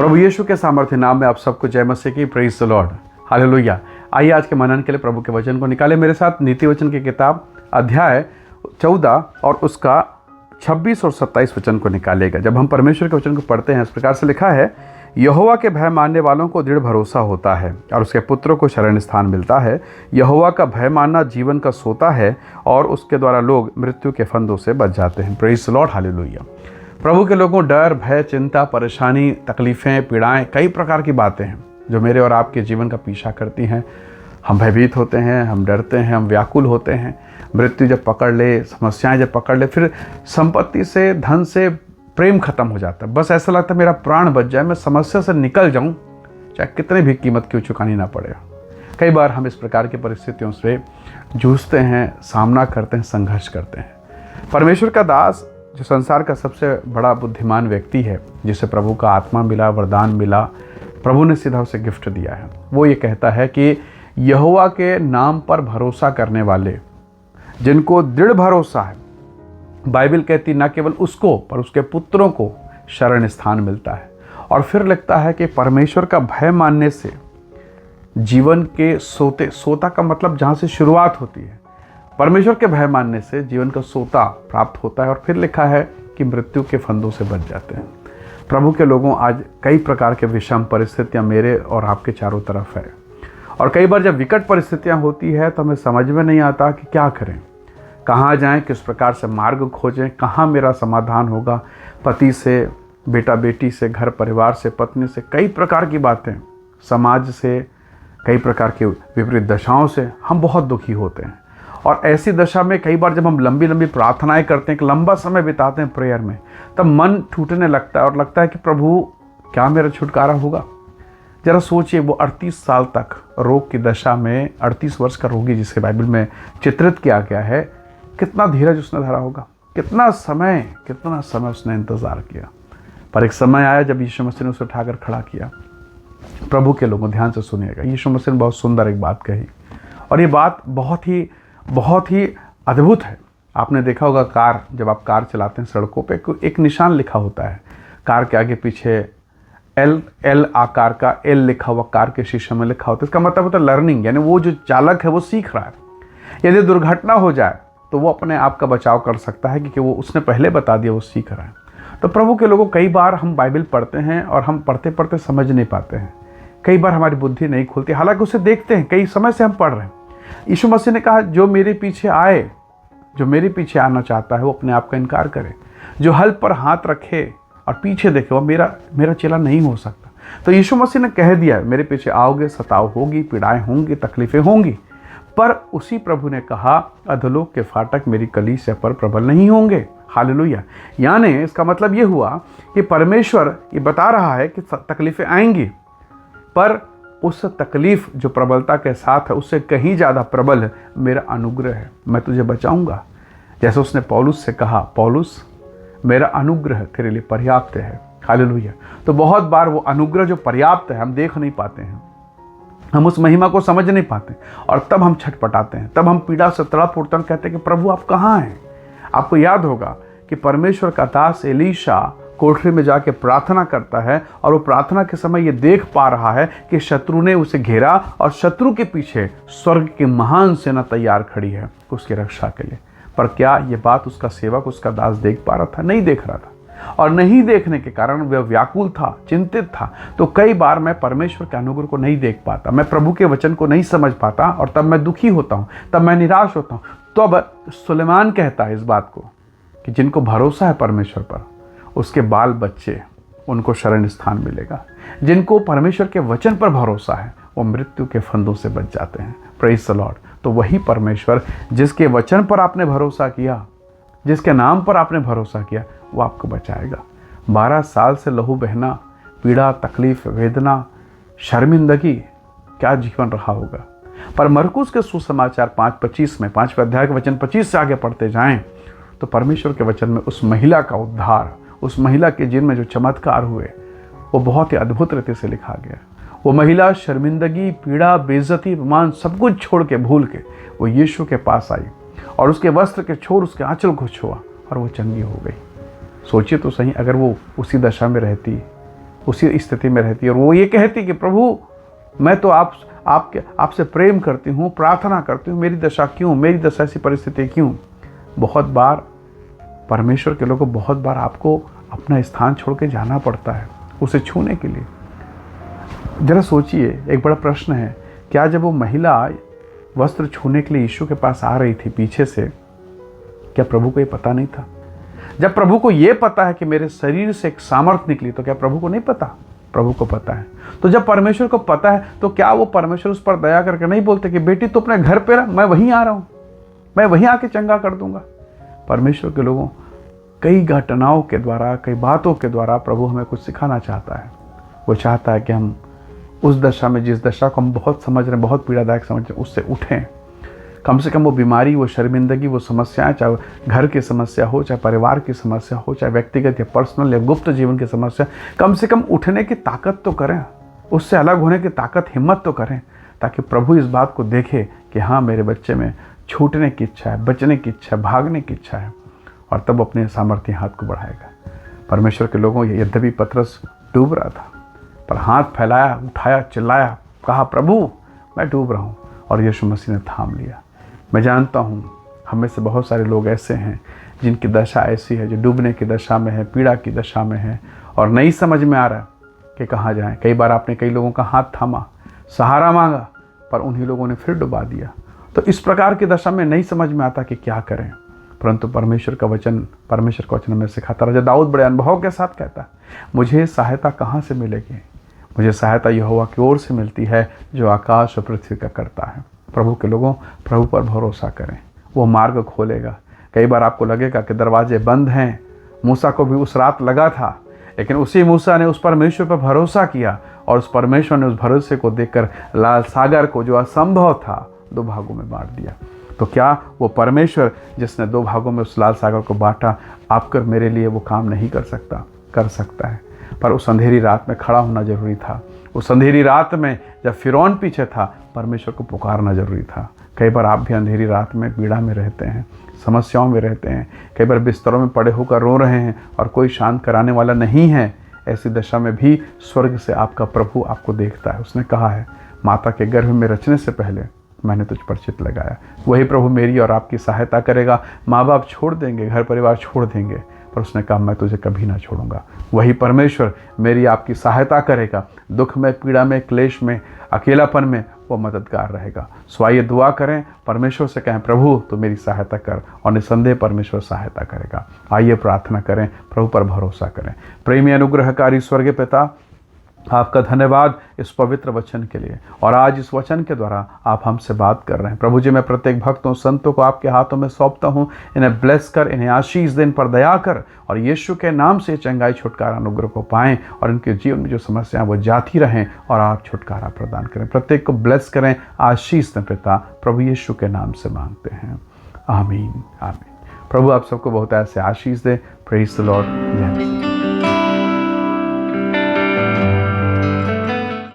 प्रभु यीशु के सामर्थ्य नाम में आप सबको जय मसीह की। Praise the lord, hallelujah. आइए आज के मनन के लिए प्रभु के वचन को निकाले मेरे साथ। नीति वचन की किताब अध्याय 14 और उसका 26 और 27 वचन को निकालेगा। जब हम परमेश्वर के वचन को पढ़ते हैं, इस प्रकार से लिखा है, यहोवा के भय मानने वालों को दृढ़ भरोसा होता है और उसके पुत्रों को शरण स्थान मिलता है। यहोवा का भय मानना जीवन का सोता है और उसके द्वारा लोग मृत्यु के फंदों से बच जाते हैं। Praise the lord, hallelujah. प्रभु के लोगों, डर, भय, चिंता, परेशानी, तकलीफ़ें, पीड़ाएं, कई प्रकार की बातें हैं जो मेरे और आपके जीवन का पीछा करती हैं। हम भयभीत होते हैं, हम डरते हैं, हम व्याकुल होते हैं। मृत्यु जब पकड़ ले, समस्याएं जब पकड़ ले, फिर संपत्ति से, धन से प्रेम खत्म हो जाता है। बस ऐसा लगता है मेरा प्राण बच जाए, मैं समस्या से निकल जाऊं, चाहे कितने भी कीमत क्यों चुकानी ना पड़े। कई बार हम इस प्रकार की परिस्थितियों से जूझते हैं, सामना करते हैं, संघर्ष करते हैं। परमेश्वर का दास, जो संसार का सबसे बड़ा बुद्धिमान व्यक्ति है, जिसे प्रभु का आत्मा मिला, वरदान मिला, प्रभु ने सीधा उसे गिफ्ट दिया है, वो ये कहता है कि यहोवा के नाम पर भरोसा करने वाले, जिनको दृढ़ भरोसा है, बाइबल कहती न केवल उसको पर उसके पुत्रों को शरण स्थान मिलता है। और फिर लगता है कि परमेश्वर का भय मानने से जीवन के सोता का मतलब जहाँ से शुरुआत होती है, परमेश्वर के भय मानने से जीवन का सोता प्राप्त होता है। और फिर लिखा है कि मृत्यु के फंदों से बच जाते हैं। प्रभु के लोगों, आज कई प्रकार के विषम परिस्थितियां मेरे और आपके चारों तरफ है। और कई बार जब विकट परिस्थितियां होती है तो हमें समझ में नहीं आता कि क्या करें, कहाँ जाएं, किस प्रकार से मार्ग खोजें, कहाँ मेरा समाधान होगा। पति से, बेटा बेटी से, घर परिवार से, पत्नी से, कई प्रकार की बातें, समाज से, कई प्रकार की विपरीत दशाओं से हम बहुत दुखी होते हैं। और ऐसी दशा में कई बार जब हम लंबी लंबी प्रार्थनाएं करते हैं, एक लंबा समय बिताते हैं प्रेयर में, तब मन टूटने लगता है और लगता है कि प्रभु क्या मेरा छुटकारा होगा। जरा सोचिए, वो 38 साल तक रोग की दशा में, 38 वर्ष का रोगी जिसे बाइबल में चित्रित किया गया है, कितना धीरज उसने धरा होगा, कितना समय उसने इंतज़ार किया। पर एक समय आया जब यीशु मसीह ने उसे उठाकर खड़ा किया। प्रभु के लोगों, ध्यान से सुनिएगा, यीशु मसीह ने बहुत सुंदर एक बात कही और ये बात बहुत ही अद्भुत है। आपने देखा होगा, जब आप कार चलाते हैं सड़कों पे एक निशान लिखा होता है, कार के आगे पीछे एल आकार का एल लिखा हुआ कार के शीशे में लिखा होता है। इसका मतलब होता है लर्निंग, यानी वो जो चालक है वो सीख रहा है। यदि दुर्घटना हो जाए तो वो अपने आप का बचाव कर सकता है, क्योंकि वो उसने पहले बता दिया, वो सीख रहा है। तो प्रभु के लोगों, कई बार हम बाइबल पढ़ते हैं और हम पढ़ते पढ़ते समझ नहीं पाते हैं। कई बार हमारी बुद्धि नहीं खुलती, हालांकि उसे देखते हैं, कई समय से हम पढ़ रहे हैं। यीशु मसीह ने कहा, जो मेरे पीछे आना चाहता है वो अपने आप का इनकार करे। जो हल पर हाथ रखे और पीछे देखे वो मेरा चेला नहीं हो सकता। तो यीशु मसीह ने कह दिया, मेरे पीछे आओगे, सताव होगी, पीड़ाएं होंगी, तकलीफें होंगी, पर उसी प्रभु ने कहा, अधोलोक के फाटक मेरी कलीसिया पर प्रबल नहीं होंगे। हालेलुया। यानी इसका मतलब ये हुआ कि परमेश्वर ये बता रहा है कि तकलीफें आएंगी, पर उस तकलीफ जो प्रबलता के साथ है, उससे कहीं ज़्यादा प्रबल मेरा अनुग्रह है। मैं तुझे बचाऊंगा। जैसे उसने पौलुस से कहा, पौलुस मेरा अनुग्रह तेरे लिए पर्याप्त है। हालेलुया। तो बहुत बार वो अनुग्रह जो पर्याप्त है हम देख नहीं पाते हैं, हम उस महिमा को समझ नहीं पाते और तब हम छटपटाते हैं, तब हम पीड़ा से तड़प उठते हैं, कहते हैं कि प्रभु आप कहाँ हैं। आपको याद होगा कि परमेश्वर का दास एलीशा कोठरी में जाके प्रार्थना करता है और वो प्रार्थना के समय ये देख पा रहा है कि शत्रु ने उसे घेरा और शत्रु के पीछे स्वर्ग की महान सेना तैयार खड़ी है उसकी रक्षा के लिए। पर क्या ये बात उसका सेवक, उसका दास देख पा रहा था? नहीं देख रहा था। और नहीं देखने के कारण वह व्याकुल था, चिंतित था। तो कई बार मैं परमेश्वर के अनुग्रह को नहीं देख पाता, मैं प्रभु के वचन को नहीं समझ पाता और तब मैं दुखी होता हूँ, तब मैं निराश होता हूँ। तो अब सुलेमान कहता है इस बात को कि जिनको भरोसा है परमेश्वर पर, उसके बाल बच्चे, उनको शरण स्थान मिलेगा। जिनको परमेश्वर के वचन पर भरोसा है वो मृत्यु के फंदों से बच जाते हैं। Praise the Lord. तो वही परमेश्वर जिसके वचन पर आपने भरोसा किया, जिसके नाम पर आपने भरोसा किया, वो आपको बचाएगा। 12 साल से लहू बहना, पीड़ा, तकलीफ, वेदना, शर्मिंदगी, क्या जीवन रहा होगा। पर मरकुस के सुसमाचार 5:25 में, 5वें अध्याय के वचन 25 से आगे पढ़ते जाएं तो परमेश्वर के वचन में उस महिला का उद्धार, उस महिला के जिन में जो चमत्कार हुए, वो बहुत ही अद्भुत रीति से लिखा गया। वो महिला शर्मिंदगी, पीड़ा, बेइज्जती, अपमान सब कुछ छोड़ के, भूल के वो यीशु के पास आई और उसके वस्त्र के छोर उसके आंचल को छुआ और वो चंगी हो गई। सोचिए तो सही, अगर वो उसी दशा में रहती, उसी स्थिति में रहती है और वो ये कहती कि प्रभु मैं तो आपसे प्रेम करती हूँ, प्रार्थना करती हूँ, मेरी दशा क्यों, मेरी दशा ऐसी परिस्थिति क्यों। बहुत बार परमेश्वर के लोगों को बहुत बार आपको अपना स्थान छोड़ के जाना पड़ता है उसे छूने के लिए। जरा सोचिए, एक बड़ा प्रश्न है, क्या जब वो महिला वस्त्र छूने के लिए यीशु के पास आ रही थी पीछे से, क्या प्रभु को ये पता नहीं था? जब प्रभु को ये पता है कि मेरे शरीर से एक सामर्थ निकली, तो क्या प्रभु को नहीं पता? प्रभु को पता है। तो जब परमेश्वर को पता है तो क्या वो परमेश्वर उस पर दया करके नहीं बोलते कि बेटी तो अपने घर पे रह, मैं वहीं आ रहा हूँ, मैं वहीं आके चंगा कर दूंगा। परमेश्वर के लोगों, कई घटनाओं के द्वारा, कई बातों के द्वारा प्रभु हमें कुछ सिखाना चाहता है। वो चाहता है कि हम उस दशा में, जिस दशा को हम बहुत समझ रहे हैं, बहुत पीड़ादायक समझ रहे हैं, उससे उठें। कम से कम वो बीमारी, वो शर्मिंदगी, वो समस्याएं, चाहे घर की समस्या हो, चाहे परिवार की समस्या हो, चाहे व्यक्तिगत या पर्सनल या गुप्त जीवन की समस्या, कम से कम उठने की ताकत तो करें, उससे अलग होने की ताकत, हिम्मत तो करें, ताकि प्रभु इस बात को देखे कि हाँ, मेरे बच्चे में छूटने की इच्छा है, बचने की इच्छा है, भागने की इच्छा है, और तब अपने सामर्थ्य हाथ को बढ़ाएगा। परमेश्वर के लोगों, यद्यपि पतरस डूब रहा था, पर हाथ फैलाया, उठाया, चिल्लाया, कहा प्रभु मैं डूब रहा हूँ, और यीशु मसीह ने थाम लिया। मैं जानता हूँ हम में से बहुत सारे लोग ऐसे हैं जिनकी दशा ऐसी है, जो डूबने की दशा में है, पीड़ा की दशा में है, और नहीं समझ में आ रहा कि कहाँ जाएं। कई बार आपने कई लोगों का हाथ थामा, सहारा मांगा, पर उन्हीं लोगों ने फिर डुबा दिया। तो इस प्रकार की दशा में नहीं समझ में आता कि क्या करें, परंतु परमेश्वर का वचन हमें सिखाता। राजा दाऊद बड़े अनुभव के साथ कहता है, मुझे सहायता कहाँ से मिलेगी? मुझे सहायता यहोवा की ओर से मिलती है, जो आकाश और पृथ्वी का करता है। प्रभु के लोगों, प्रभु पर भरोसा करें, वो मार्ग खोलेगा। कई बार आपको लगेगा कि दरवाजे बंद हैं। मूसा को भी उस रात लगा था, लेकिन उसी मूसा ने उस परमेश्वर पर भरोसा किया, और उस परमेश्वर ने उस भरोसे को देखकर लाल सागर को, जो असंभव था, 2 भागों में बांट दिया। तो क्या वो परमेश्वर जिसने 2 भागों में उस लाल सागर को बांटा, आपकर मेरे लिए वो काम नहीं कर सकता? कर सकता है, पर उस अंधेरी रात में खड़ा होना जरूरी था। उस अंधेरी रात में जब फिरौन पीछे था, परमेश्वर को पुकारना जरूरी था। कई बार आप भी अंधेरी रात में पीड़ा में रहते हैं, समस्याओं में रहते हैं, कई बार बिस्तरों में पड़े होकर रो रहे हैं और कोई शांत कराने वाला नहीं है। ऐसी दशा में भी स्वर्ग से आपका प्रभु आपको देखता है। उसने कहा है, माता के गर्भ में रचने से पहले मैंने तुझ पर चित्त लगाया। वही प्रभु मेरी और आपकी सहायता करेगा। माँ बाप छोड़ देंगे, घर परिवार छोड़ देंगे, पर उसने कहा मैं तुझे कभी ना छोड़ूंगा। वही परमेश्वर मेरी आपकी सहायता करेगा। दुख में, पीड़ा में, क्लेश में, अकेलापन में वो मददगार रहेगा। सो आइए दुआ करें, परमेश्वर से कहें, प्रभु तो मेरी सहायता कर, और निसंदेह परमेश्वर सहायता करेगा। आइए प्रार्थना करें, प्रभु पर भरोसा करें। प्रेमी अनुग्रहकारी स्वर्गीय पिता, आपका धन्यवाद इस पवित्र वचन के लिए, और आज इस वचन के द्वारा आप हमसे बात कर रहे हैं। प्रभु जी, मैं प्रत्येक भक्तों, संतों को आपके हाथों में सौंपता हूँ। इन्हें ब्लेस कर, इन्हें आशीष दे, इन पर दया कर, और यीशु के नाम से चंगाई, छुटकारा, अनुग्रह को पाएं, और इनके जीवन में जो समस्याएं वो जाती रहें, और आप छुटकारा प्रदान करें। प्रत्येक को ब्लेस करें, आशीष दें पिता, प्रभु यीशु के नाम से मांगते हैं, आमीन आमीन। प्रभु आप सबको बहुत ऐसे आशीष दे। Praise the lord. जय